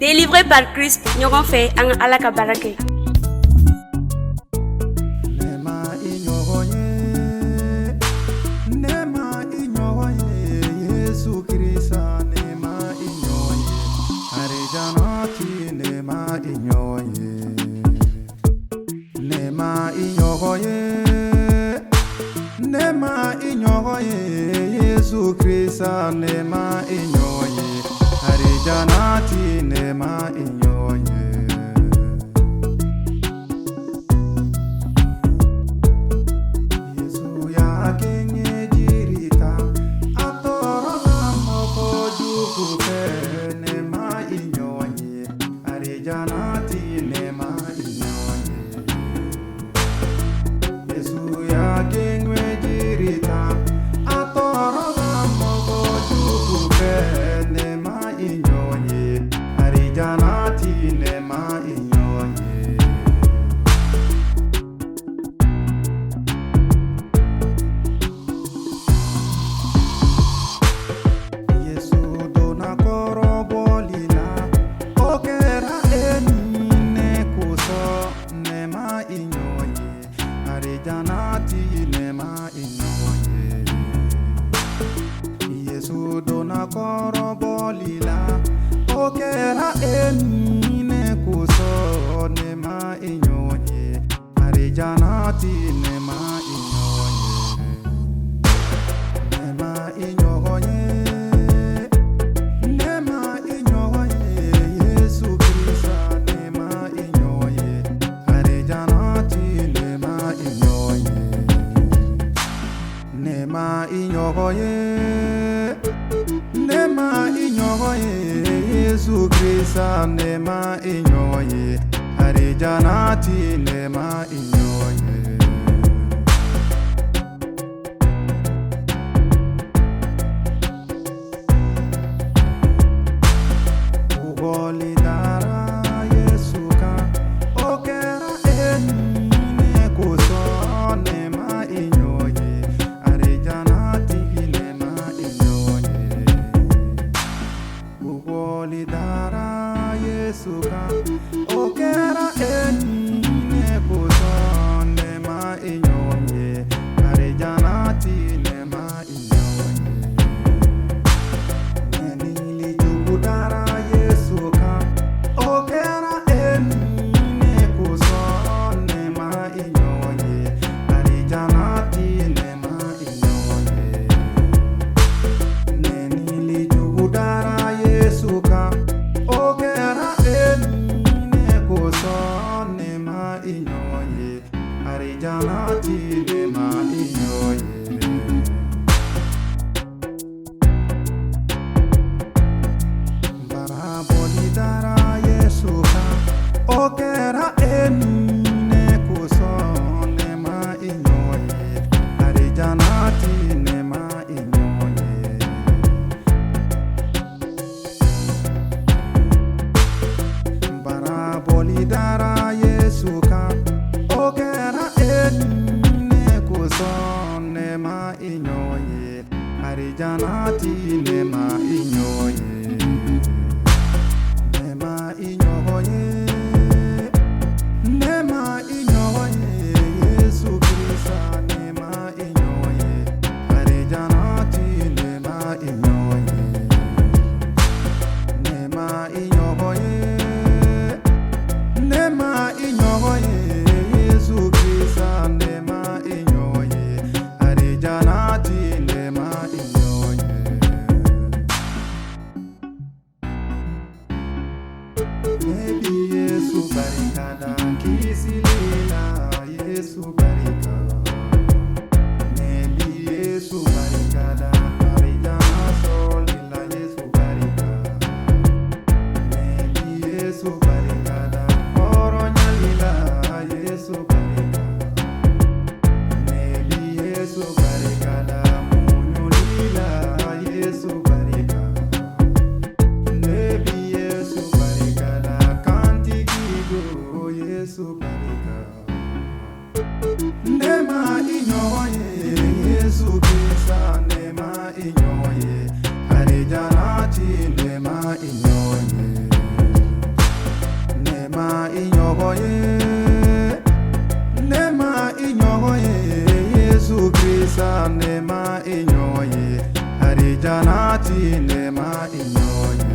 Délivré par Christ, ɲɔgɔn fɛ an ka Ala ka baara kɛ. Nema inyoye Yesu Krista nema inyoye harijanati nema inyoye Yesu ya kenye jirita atoro moko jukupe nema inyoye harijanati nema inyoye Yesu ya kenye Yesu dona koro bolila okera enine kuso nema inyonye arijanati nema inyonye nema inyonye nema inyonye Yesu Krista nema inyonye arijanati nema inyonye nema inyonye Nema inyoye Yesu Krista nema inyoye harijanati nema inyoye Ugoli dara Yesu ka okera enine kuso nema inyoye harijanati nema inyoye Lidara Yesu ka okera enine kuso nema inyonye harijanati nema inyonye Nenili jubudara Yesu ka okera enine kuso nema inyonye harijanati nema inyonye Nenili jubudara Yesu ka okera enine kuso nema inyoye harijanati nema inyoye Barabolidara Yesu ka okera enine kuso nema inyoye harijanati nema inyoye Barabolidara Yesu ka okera enine kuso nema inyoye harijanati nema inyoye Nema inyoye Nema inyoye Yesu Krista nema inyoye harijanati nema inyoye Nema inyoye Nema inyoye Yesu Krista nema inyoye harijanati nema inyoye Nebi Yesu barikada kisilela Yesu barikada Nebi Yesu barikada harijana solila Yesu barikada Nebi Yesu barikada oronyalila Yesu barikada Nebi Yesu barikada inyogoye nema inyogoye Yesu Krista nema inyogoye Harijanati nema inyogoye